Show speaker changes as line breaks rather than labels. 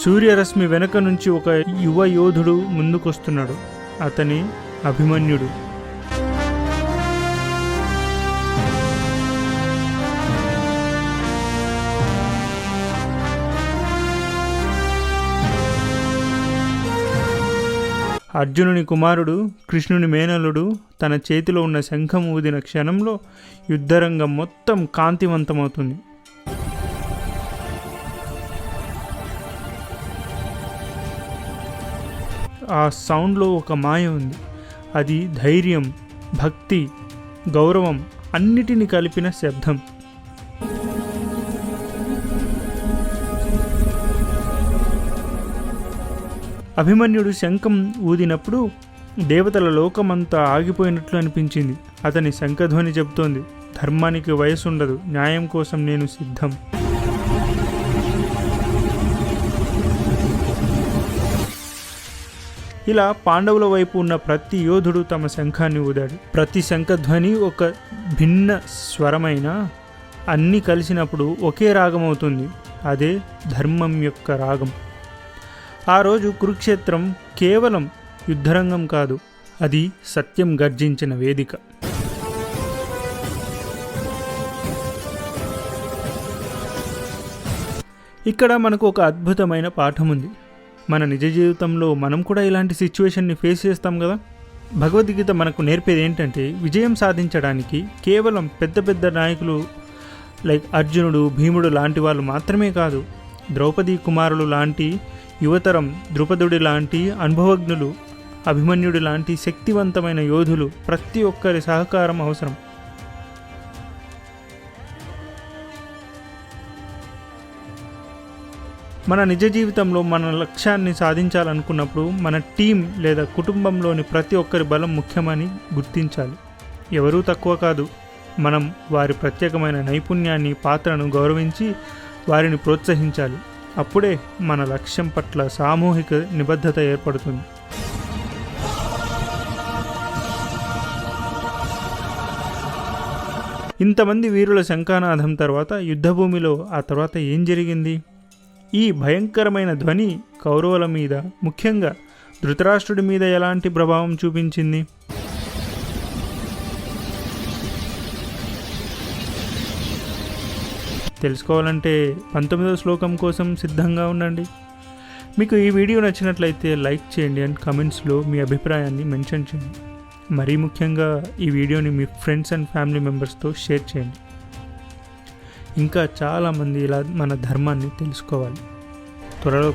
సూర్యరశ్మి వెనక నుంచి ఒక యువ యోధుడు ముందుకొస్తున్నాడు. అతని అభిమన్యుడు. అర్జునుని కుమారుడు, కృష్ణుని మేనలుడు తన చేతిలో ఉన్న శంఖం ఊదిన క్షణంలో యుద్ధరంగం మొత్తం కాంతివంతమవుతుంది. ఆ సౌండ్లో ఒక మాయ ఉంది. అది ధైర్యం, భక్తి, గౌరవం అన్నిటినీ కలిపిన శబ్దం. అభిమన్యుడు శంఖం ఊదినప్పుడు దేవతల లోకమంతా ఆగిపోయినట్లు అనిపించింది. అతని శంఖధ్వని చెబుతోంది, ధర్మానికి వయసు ఉండదు, న్యాయం కోసం నేను సిద్ధం. ఇలా పాండవుల వైపు ఉన్న ప్రతి యోధుడు తమ శంఖాన్ని ఊదాడు. ప్రతి శంఖధ్వని ఒక భిన్న స్వరమైన అన్నీ కలిసినప్పుడు ఒకే రాగం అవుతుంది. అదే ధర్మం యొక్క రాగం. ఆ రోజు కురుక్షేత్రం కేవలం యుద్ధరంగం కాదు, అది సత్యం గర్జించిన వేదిక. ఇక్కడ మనకు ఒక అద్భుతమైన పాఠం ఉంది. మన నిజ జీవితంలో మనం కూడా ఇలాంటి సిచ్యువేషన్ని ఫేస్ చేస్తాం కదా. భగవద్గీత మనకు నేర్పేది ఏంటంటే, విజయం సాధించడానికి కేవలం పెద్ద పెద్ద నాయకులు లైక్ అర్జునుడు, భీముడు లాంటి వాళ్ళు మాత్రమే కాదు, ద్రౌపది కుమారులు లాంటి యువతరం, ద్రుపదుడి లాంటి అనుభవజ్ఞులు, అభిమన్యుడి లాంటి శక్తివంతమైన యోధులు, ప్రతి ఒక్కరి సహకారం అవసరం. మన నిజ జీవితంలో మన లక్ష్యాన్ని సాధించాలనుకున్నప్పుడు మన టీం లేదా కుటుంబంలోని ప్రతి ఒక్కరి బలం ముఖ్యమని గుర్తించాలి. ఎవరూ తక్కువ కాదు. మనం వారి ప్రత్యేకమైన నైపుణ్యాన్ని, పాత్రను గౌరవించి వారిని ప్రోత్సహించాలి. అప్పుడే మన లక్ష్యం పట్ల సామూహిక నిబద్ధత ఏర్పడుతుంది. ఇంతమంది వీరుల శంఖానాదం తర్వాత యుద్ధభూమిలో ఆ తర్వాత ఏం జరిగింది? ఈ భయంకరమైన ధ్వని కౌరవుల మీద, ముఖ్యంగా ధృతరాష్ట్రుడి మీద ఎలాంటి ప్రభావం చూపించింది? తెలుసుకోవాలంటే 19వ శ్లోకం కోసం సిద్ధంగా ఉండండి. మీకు ఈ వీడియో నచ్చినట్లయితే లైక్ చేయండి అండ్ కమెంట్స్లో మీ అభిప్రాయాన్ని మెన్షన్ చేయండి. మరీ ముఖ్యంగా ఈ వీడియోని మీ ఫ్రెండ్స్ అండ్ ఫ్యామిలీ మెంబర్స్తో షేర్ చేయండి. ఇంకా చాలామంది ఇలా మన ధర్మాన్ని తెలుసుకోవాలి. త్వరలో